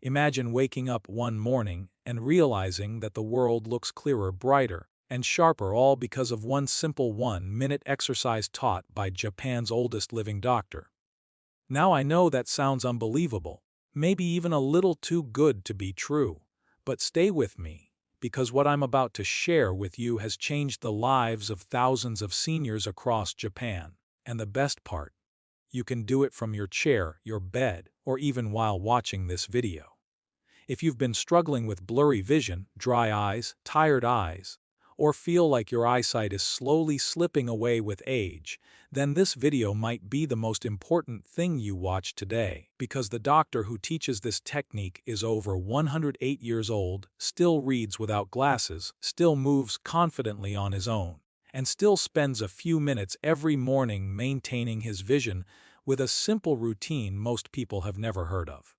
Imagine waking up one morning and realizing that the world looks clearer, brighter, and sharper, all because of one simple 1-minute exercise taught by Japan's oldest living doctor. Now I know that sounds unbelievable, maybe even a little too good to be true, but stay with me, because what I'm about to share with you has changed the lives of thousands of seniors across Japan. And the best part, you can do it from your chair, your bed, or even while watching this video. If you've been struggling with blurry vision, dry eyes, tired eyes, or feel like your eyesight is slowly slipping away with age, then this video might be the most important thing you watch today, because the doctor who teaches this technique is over 108 years old, still reads without glasses, still moves confidently on his own, and still spends a few minutes every morning maintaining his vision with a simple routine most people have never heard of.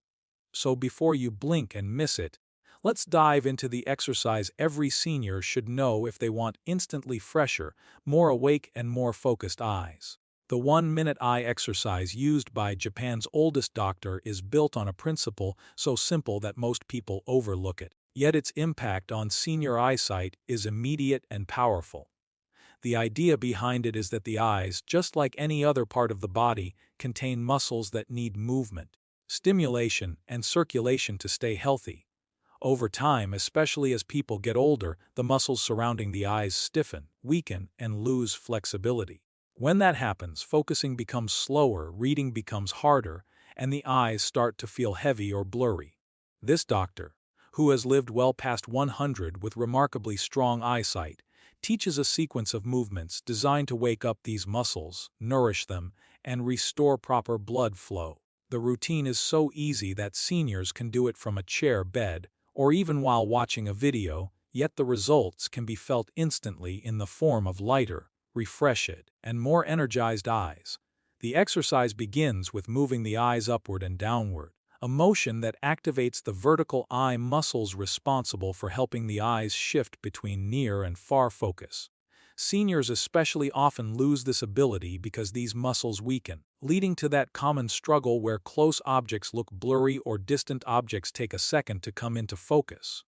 So before you blink and miss it, let's dive into the exercise every senior should know if they want instantly fresher, more awake and more focused eyes. The 1-minute eye exercise used by Japan's oldest doctor is built on a principle so simple that most people overlook it. Yet its impact on senior eyesight is immediate and powerful. The idea behind it is that the eyes, just like any other part of the body, contain muscles that need movement, stimulation, and circulation to stay healthy. Over time, especially as people get older, the muscles surrounding the eyes stiffen, weaken, and lose flexibility. When that happens, focusing becomes slower, reading becomes harder, and the eyes start to feel heavy or blurry. This doctor, who has lived well past 100 with remarkably strong eyesight, teaches a sequence of movements designed to wake up these muscles, nourish them, and restore proper blood flow. The routine is so easy that seniors can do it from a chair, bed, or even while watching a video, yet the results can be felt instantly in the form of lighter, refreshed, and more energized eyes. The exercise begins with moving the eyes upward and downward, a motion that activates the vertical eye muscles responsible for helping the eyes shift between near and far focus. Seniors especially often lose this ability because these muscles weaken, leading to that common struggle where close objects look blurry or distant objects take a second to come into focus.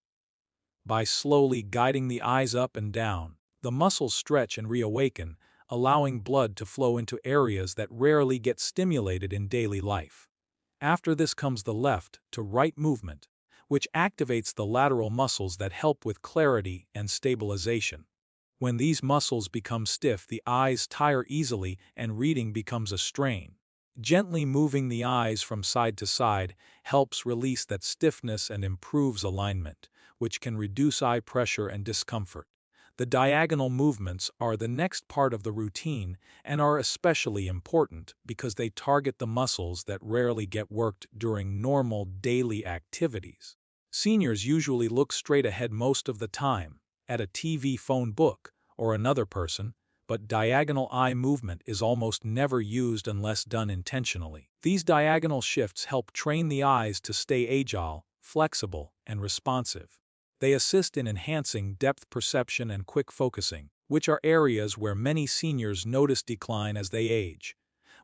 By slowly guiding the eyes up and down, the muscles stretch and reawaken, allowing blood to flow into areas that rarely get stimulated in daily life. After this comes the left to right movement, which activates the lateral muscles that help with clarity and stabilization. When these muscles become stiff, the eyes tire easily and reading becomes a strain. Gently moving the eyes from side to side helps release that stiffness and improves alignment, which can reduce eye pressure and discomfort. The diagonal movements are the next part of the routine and are especially important because they target the muscles that rarely get worked during normal daily activities. Seniors usually look straight ahead most of the time, at a TV, phone, book, or another person, but diagonal eye movement is almost never used unless done intentionally. These diagonal shifts help train the eyes to stay agile, flexible, and responsive. They assist in enhancing depth perception and quick focusing, which are areas where many seniors notice decline as they age.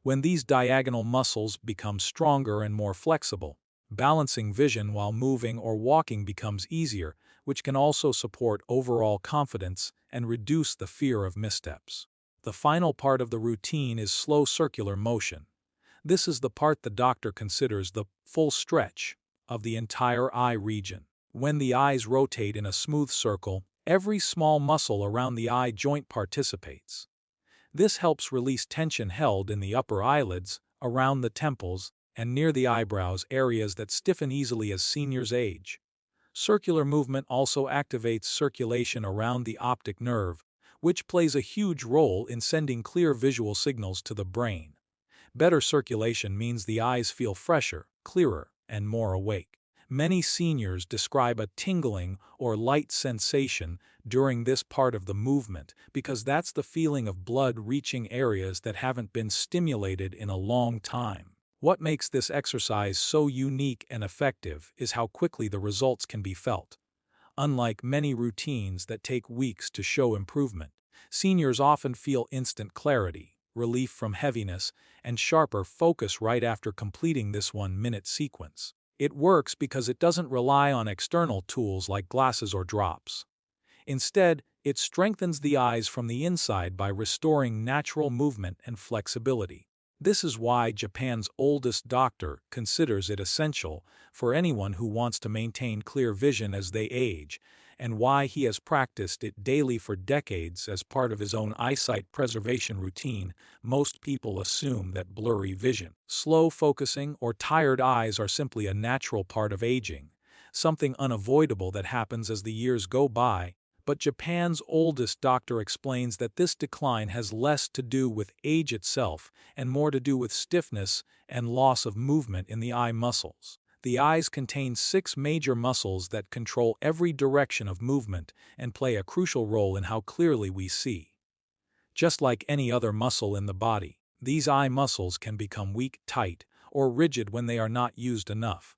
When these diagonal muscles become stronger and more flexible, balancing vision while moving or walking becomes easier, which can also support overall confidence and reduce the fear of missteps. The final part of the routine is slow circular motion. This is the part the doctor considers the full stretch of the entire eye region. When the eyes rotate in a smooth circle, every small muscle around the eye joint participates. This helps release tension held in the upper eyelids, around the temples, and near the eyebrows, areas that stiffen easily as seniors age. Circular movement also activates circulation around the optic nerve, which plays a huge role in sending clear visual signals to the brain. Better circulation means the eyes feel fresher, clearer, and more awake. Many seniors describe a tingling or light sensation during this part of the movement because that's the feeling of blood reaching areas that haven't been stimulated in a long time. What makes this exercise so unique and effective is how quickly the results can be felt. Unlike many routines that take weeks to show improvement, seniors often feel instant clarity, relief from heaviness, and sharper focus right after completing this 1-minute sequence. It works because it doesn't rely on external tools like glasses or drops. Instead, it strengthens the eyes from the inside by restoring natural movement and flexibility. This is why Japan's oldest doctor considers it essential for anyone who wants to maintain clear vision as they age, and why he has practiced it daily for decades as part of his own eyesight preservation routine. Most people assume that blurry vision, slow focusing, or tired eyes are simply a natural part of aging, something unavoidable that happens as the years go by. But Japan's oldest doctor explains that this decline has less to do with age itself and more to do with stiffness and loss of movement in the eye muscles. The eyes contain 6 major muscles that control every direction of movement and play a crucial role in how clearly we see. Just like any other muscle in the body, these eye muscles can become weak, tight, or rigid when they are not used enough.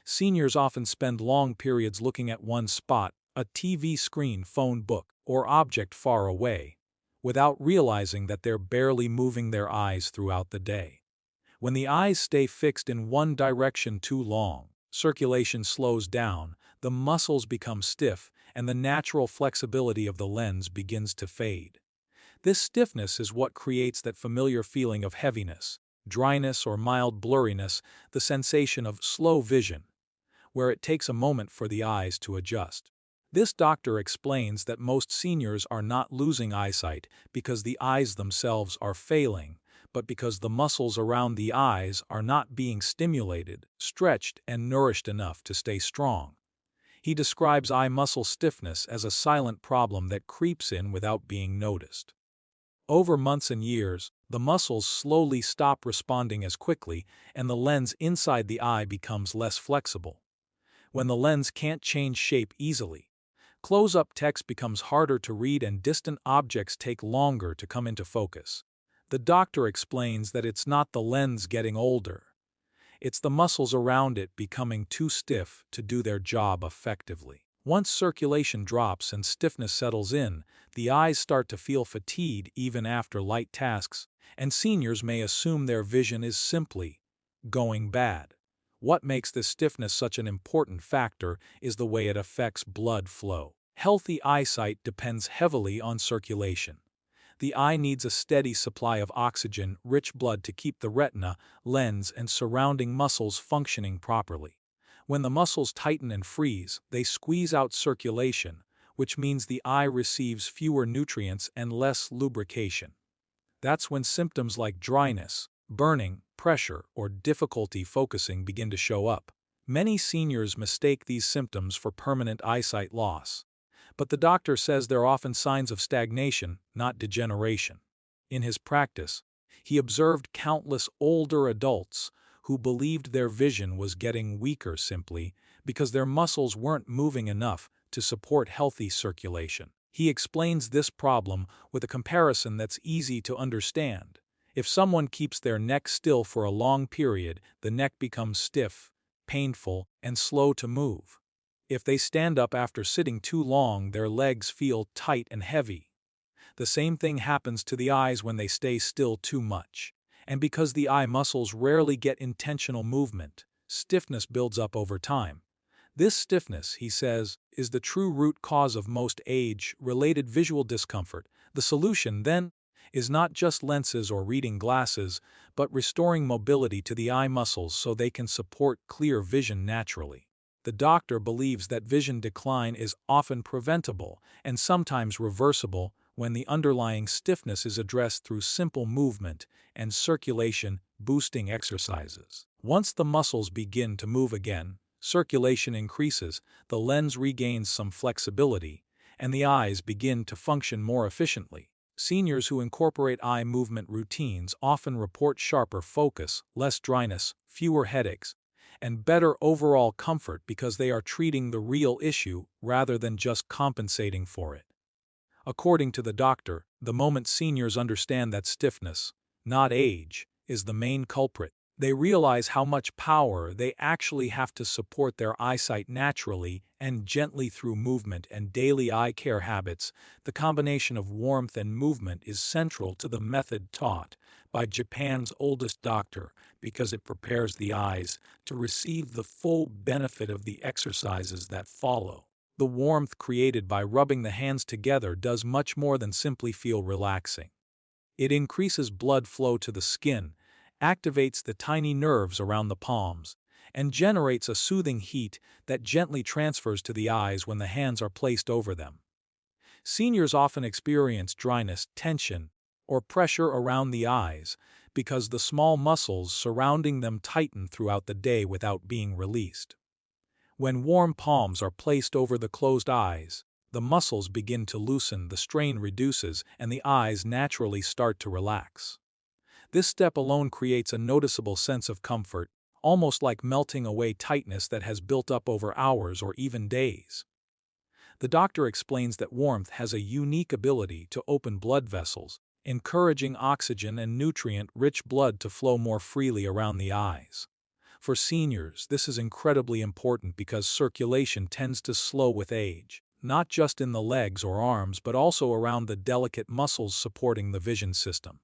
Seniors often spend long periods looking at one spot, a TV screen, phone, book, or object far away, without realizing that they're barely moving their eyes throughout the day. When the eyes stay fixed in one direction too long, circulation slows down, the muscles become stiff, and the natural flexibility of the lens begins to fade. This stiffness is what creates that familiar feeling of heaviness, dryness, or mild blurriness, the sensation of slow vision, where it takes a moment for the eyes to adjust. This doctor explains that most seniors are not losing eyesight because the eyes themselves are failing, but because the muscles around the eyes are not being stimulated, stretched, and nourished enough to stay strong. He describes eye muscle stiffness as a silent problem that creeps in without being noticed. Over months and years, the muscles slowly stop responding as quickly, and the lens inside the eye becomes less flexible. When the lens can't change shape easily, close-up text becomes harder to read and distant objects take longer to come into focus. The doctor explains that it's not the lens getting older. It's the muscles around it becoming too stiff to do their job effectively. Once circulation drops and stiffness settles in, the eyes start to feel fatigued even after light tasks, and seniors may assume their vision is simply going bad. What makes this stiffness such an important factor is the way it affects blood flow. Healthy eyesight depends heavily on circulation. The eye needs a steady supply of oxygen, rich blood to keep the retina, lens, and surrounding muscles functioning properly. When the muscles tighten and freeze, they squeeze out circulation, which means the eye receives fewer nutrients and less lubrication. That's when symptoms like dryness, burning, pressure, or difficulty focusing begin to show up. Many seniors mistake these symptoms for permanent eyesight loss, but the doctor says they're often signs of stagnation, not degeneration. In his practice, he observed countless older adults who believed their vision was getting weaker simply because their muscles weren't moving enough to support healthy circulation. He explains this problem with a comparison that's easy to understand. If someone keeps their neck still for a long period, the neck becomes stiff, painful, and slow to move. If they stand up after sitting too long, their legs feel tight and heavy. The same thing happens to the eyes when they stay still too much. And because the eye muscles rarely get intentional movement, stiffness builds up over time. This stiffness, he says, is the true root cause of most age-related visual discomfort. The solution, then, is not just lenses or reading glasses, but restoring mobility to the eye muscles so they can support clear vision naturally. The doctor believes that vision decline is often preventable and sometimes reversible when the underlying stiffness is addressed through simple movement and circulation-boosting exercises. Once the muscles begin to move again, circulation increases, the lens regains some flexibility, and the eyes begin to function more efficiently. Seniors who incorporate eye movement routines often report sharper focus, less dryness, fewer headaches, and better overall comfort because they are treating the real issue rather than just compensating for it. According to the doctor, the moment seniors understand that stiffness, not age, is the main culprit, They realize how much power they actually have to support their eyesight naturally and gently through movement and daily eye care habits. The combination of warmth and movement is central to the method taught by Japan's oldest doctor because it prepares the eyes to receive the full benefit of the exercises that follow. The warmth created by rubbing the hands together does much more than simply feel relaxing. It increases blood flow to the skin, activates the tiny nerves around the palms, and generates a soothing heat that gently transfers to the eyes when the hands are placed over them. Seniors often experience dryness, tension, or pressure around the eyes because the small muscles surrounding them tighten throughout the day without being released. When warm palms are placed over the closed eyes, the muscles begin to loosen, the strain reduces, and the eyes naturally start to relax. This step alone creates a noticeable sense of comfort, almost like melting away tightness that has built up over hours or even days. The doctor explains that warmth has a unique ability to open blood vessels, encouraging oxygen and nutrient-rich blood to flow more freely around the eyes. For seniors, this is incredibly important because circulation tends to slow with age, not just in the legs or arms but also around the delicate muscles supporting the vision system.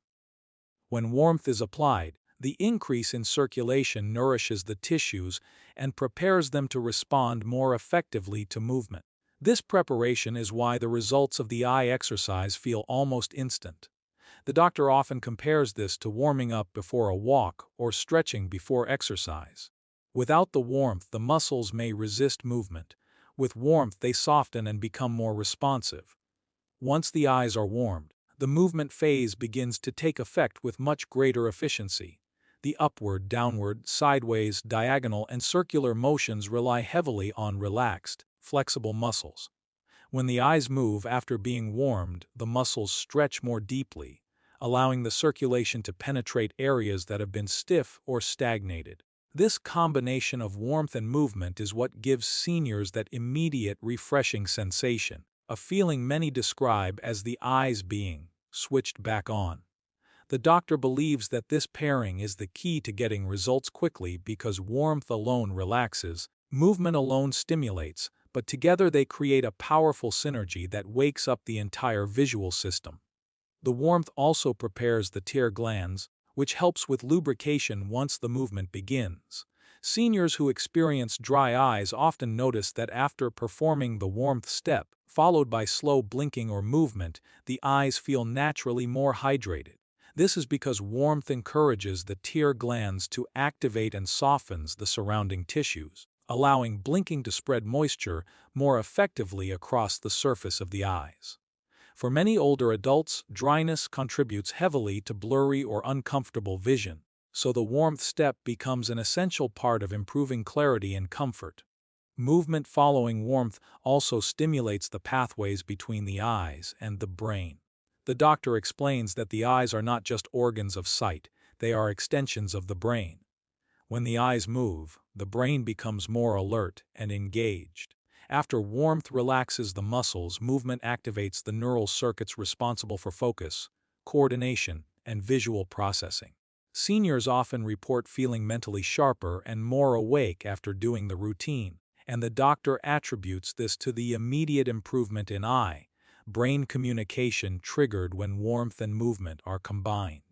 When warmth is applied, the increase in circulation nourishes the tissues and prepares them to respond more effectively to movement. This preparation is why the results of the eye exercise feel almost instant. The doctor often compares this to warming up before a walk or stretching before exercise. Without the warmth, the muscles may resist movement. With warmth, they soften and become more responsive. Once the eyes are warmed, the movement phase begins to take effect with much greater efficiency. The upward, downward, sideways, diagonal, and circular motions rely heavily on relaxed, flexible muscles. When the eyes move after being warmed, the muscles stretch more deeply, allowing the circulation to penetrate areas that have been stiff or stagnated. This combination of warmth and movement is what gives seniors that immediate, refreshing sensation, a feeling many describe as the eyes being switched back on. The doctor believes that this pairing is the key to getting results quickly because warmth alone relaxes, movement alone stimulates, but together they create a powerful synergy that wakes up the entire visual system. The warmth also prepares the tear glands, which helps with lubrication once the movement begins. Seniors who experience dry eyes often notice that after performing the warmth step, followed by slow blinking or movement, the eyes feel naturally more hydrated. This is because warmth encourages the tear glands to activate and softens the surrounding tissues, allowing blinking to spread moisture more effectively across the surface of the eyes. For many older adults, dryness contributes heavily to blurry or uncomfortable vision, so the warmth step becomes an essential part of improving clarity and comfort. Movement following warmth also stimulates the pathways between the eyes and the brain. The doctor explains that the eyes are not just organs of sight, they are extensions of the brain. When the eyes move, the brain becomes more alert and engaged. After warmth relaxes the muscles, movement activates the neural circuits responsible for focus, coordination, and visual processing. Seniors often report feeling mentally sharper and more awake after doing the routine, and the doctor attributes this to the immediate improvement in eye-brain communication triggered when warmth and movement are combined.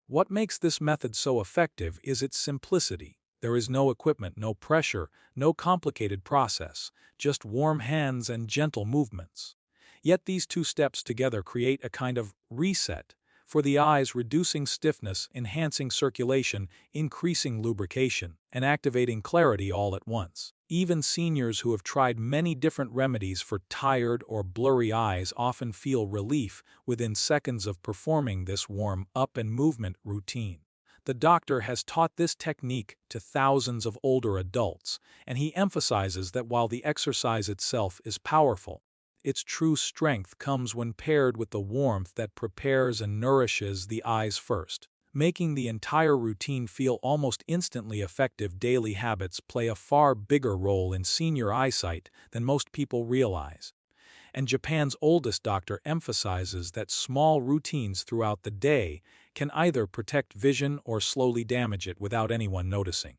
What makes this method so effective is its simplicity. There is no equipment, no pressure, no complicated process, just warm hands and gentle movements. Yet these two steps together create a kind of reset for the eyes, reducing stiffness, enhancing circulation, increasing lubrication, and activating clarity all at once. Even seniors who have tried many different remedies for tired or blurry eyes often feel relief within seconds of performing this warm-up and movement routine. The doctor has taught this technique to thousands of older adults, and he emphasizes that while the exercise itself is powerful, its true strength comes when paired with the warmth that prepares and nourishes the eyes first, making the entire routine feel almost instantly effective. Daily habits play a far bigger role in senior eyesight than most people realize. And Japan's oldest doctor emphasizes that small routines throughout the day can either protect vision or slowly damage it without anyone noticing.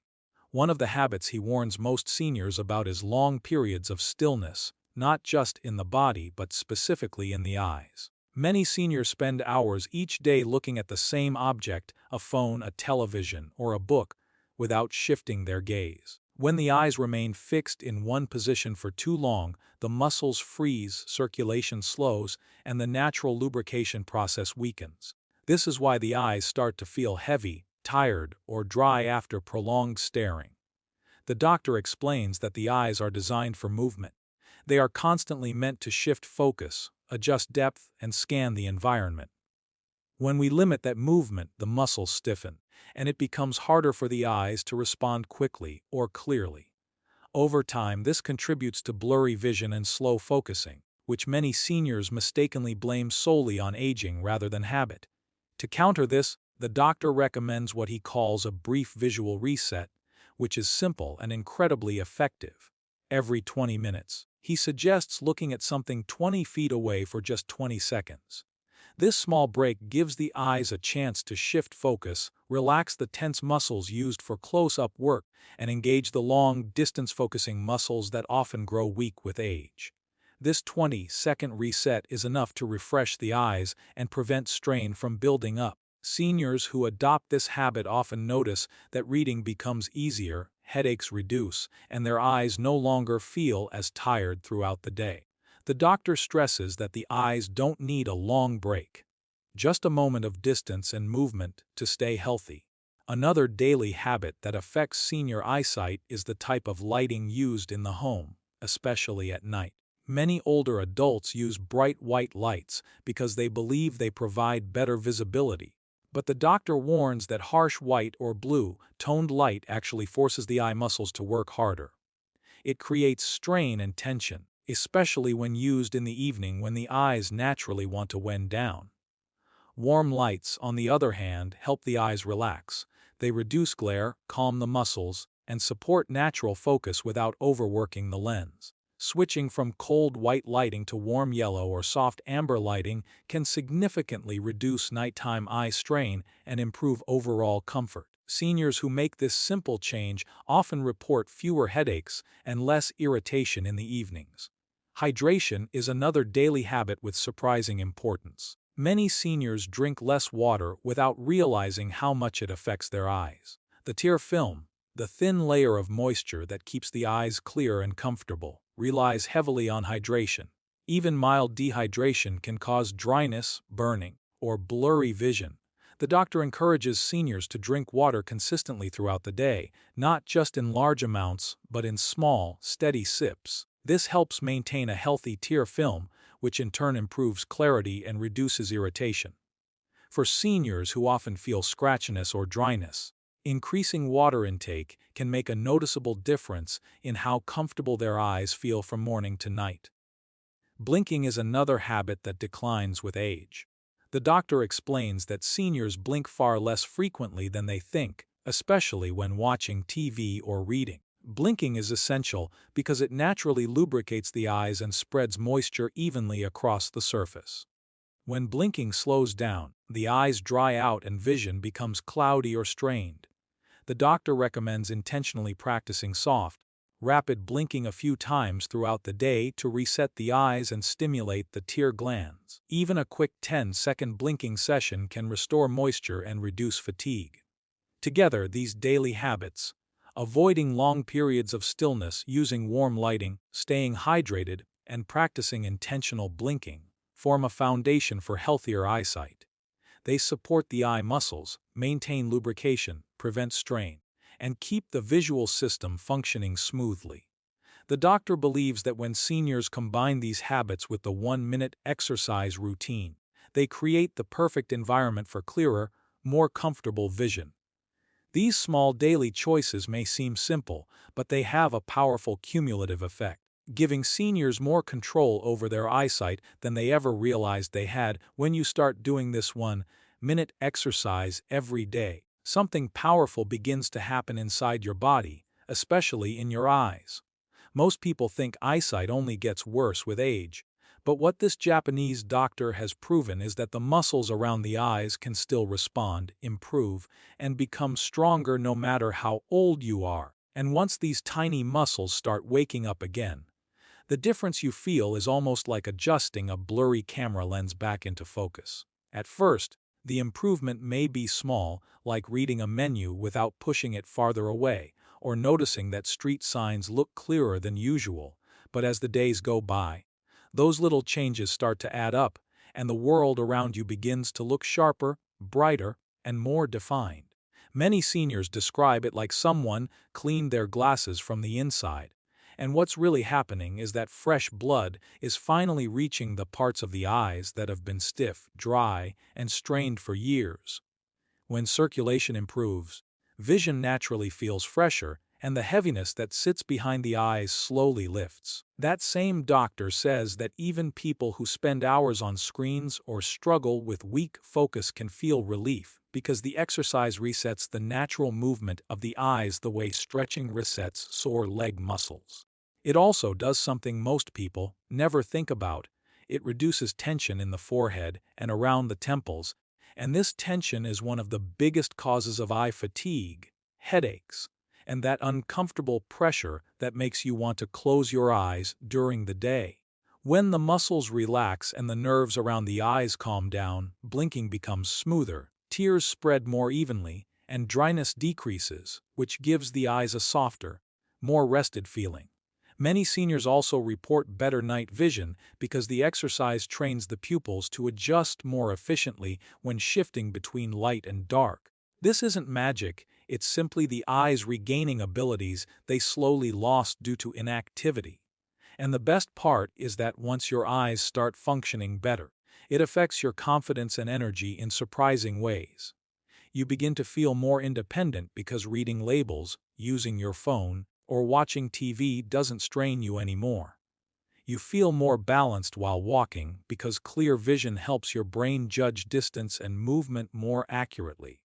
One of the habits he warns most seniors about is long periods of stillness, not just in the body but specifically in the eyes. Many seniors spend hours each day looking at the same object, a phone, a television, or a book, without shifting their gaze. When the eyes remain fixed in one position for too long, the muscles freeze, circulation slows, and the natural lubrication process weakens. This is why the eyes start to feel heavy, tired, or dry after prolonged staring. The doctor explains that the eyes are designed for movement. They are constantly meant to shift focus, adjust depth, and scan the environment. When we limit that movement, the muscles stiffen, and it becomes harder for the eyes to respond quickly or clearly. Over time, this contributes to blurry vision and slow focusing, which many seniors mistakenly blame solely on aging rather than habit. To counter this, the doctor recommends what he calls a brief visual reset, which is simple and incredibly effective. Every 20 minutes, he suggests looking at something 20 feet away for just 20 seconds. This small break gives the eyes a chance to shift focus, relax the tense muscles used for close-up work, and engage the long-distance focusing muscles that often grow weak with age. This 20-second reset is enough to refresh the eyes and prevent strain from building up. Seniors who adopt this habit often notice that reading becomes easier, headaches reduce, and their eyes no longer feel as tired throughout the day. The doctor stresses that the eyes don't need a long break, just a moment of distance and movement to stay healthy. Another daily habit that affects senior eyesight is the type of lighting used in the home, especially at night. Many older adults use bright white lights because they believe they provide better visibility. But the doctor warns that harsh white or blue-toned light actually forces the eye muscles to work harder. It creates strain and tension, especially when used in the evening when the eyes naturally want to wind down. Warm lights, on the other hand, help the eyes relax. They reduce glare, calm the muscles, and support natural focus without overworking the lens. Switching from cold white lighting to warm yellow or soft amber lighting can significantly reduce nighttime eye strain and improve overall comfort. Seniors who make this simple change often report fewer headaches and less irritation in the evenings. Hydration is another daily habit with surprising importance. Many seniors drink less water without realizing how much it affects their eyes. The tear film, the thin layer of moisture that keeps the eyes clear and comfortable, relies heavily on hydration. Even mild dehydration can cause dryness, burning, or blurry vision. The doctor encourages seniors to drink water consistently throughout the day, not just in large amounts, but in small, steady sips. This helps maintain a healthy tear film, which in turn improves clarity and reduces irritation. For seniors who often feel scratchiness or dryness, increasing water intake can make a noticeable difference in how comfortable their eyes feel from morning to night. Blinking is another habit that declines with age. The doctor explains that seniors blink far less frequently than they think, especially when watching TV or reading. Blinking is essential because it naturally lubricates the eyes and spreads moisture evenly across the surface. When blinking slows down, the eyes dry out and vision becomes cloudy or strained. The doctor recommends intentionally practicing soft, rapid blinking a few times throughout the day to reset the eyes and stimulate the tear glands. Even a quick 10-second blinking session can restore moisture and reduce fatigue. Together, these daily habits, avoiding long periods of stillness, using warm lighting, staying hydrated, and practicing intentional blinking, form a foundation for healthier eyesight. They support the eye muscles, maintain lubrication, prevent strain, and keep the visual system functioning smoothly. The doctor believes that when seniors combine these habits with the 1-minute exercise routine, they create the perfect environment for clearer, more comfortable vision. These small daily choices may seem simple, but they have a powerful cumulative effect, giving seniors more control over their eyesight than they ever realized they had. When you start doing this 1-minute exercise every day, something powerful begins to happen inside your body, especially in your eyes. Most people think eyesight only gets worse with age, But what this Japanese doctor has proven is that the muscles around the eyes can still respond, improve, and become stronger no matter how old you are. And once these tiny muscles start waking up again, the difference you feel is almost like adjusting a blurry camera lens back into focus. At first, the improvement may be small, like reading a menu without pushing it farther away, or noticing that street signs look clearer than usual, but as the days go by, those little changes start to add up, and the world around you begins to look sharper, brighter, and more defined. Many seniors describe it like someone cleaned their glasses from the inside, and what's really happening is that fresh blood is finally reaching the parts of the eyes that have been stiff, dry, and strained for years. When circulation improves, vision naturally feels fresher, and the heaviness that sits behind the eyes slowly lifts. That same doctor says that even people who spend hours on screens or struggle with weak focus can feel relief because the exercise resets the natural movement of the eyes the way stretching resets sore leg muscles. It also does something most people never think about. It reduces tension in the forehead and around the temples, and this tension is one of the biggest causes of eye fatigue, headaches, and that uncomfortable pressure that makes you want to close your eyes during the day. When the muscles relax and the nerves around the eyes calm down, blinking becomes smoother, tears spread more evenly, and dryness decreases, which gives the eyes a softer, more rested feeling. Many seniors also report better night vision because the exercise trains the pupils to adjust more efficiently when shifting between light and dark. This isn't magic, it's simply the eyes regaining abilities they slowly lost due to inactivity. And the best part is that once your eyes start functioning better, it affects your confidence and energy in surprising ways. You begin to feel more independent because reading labels, using your phone, or watching TV doesn't strain you anymore. You feel more balanced while walking because clear vision helps your brain judge distance and movement more accurately.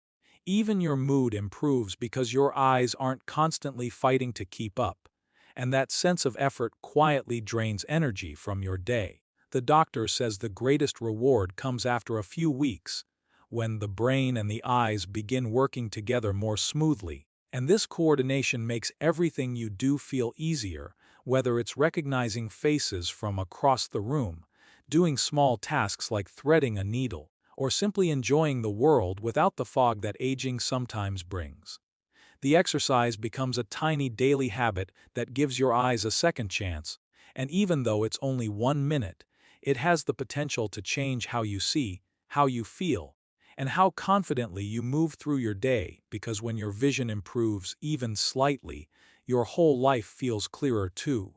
Even your mood improves because your eyes aren't constantly fighting to keep up, and that sense of effort quietly drains energy from your day. The doctor says the greatest reward comes after a few weeks, when the brain and the eyes begin working together more smoothly. And this coordination makes everything you do feel easier, whether it's recognizing faces from across the room, doing small tasks like threading a needle, or simply enjoying the world without the fog that aging sometimes brings. The exercise becomes a tiny daily habit that gives your eyes a second chance, and even though it's only 1 minute, it has the potential to change how you see, how you feel, and how confidently you move through your day, because when your vision improves even slightly, your whole life feels clearer too.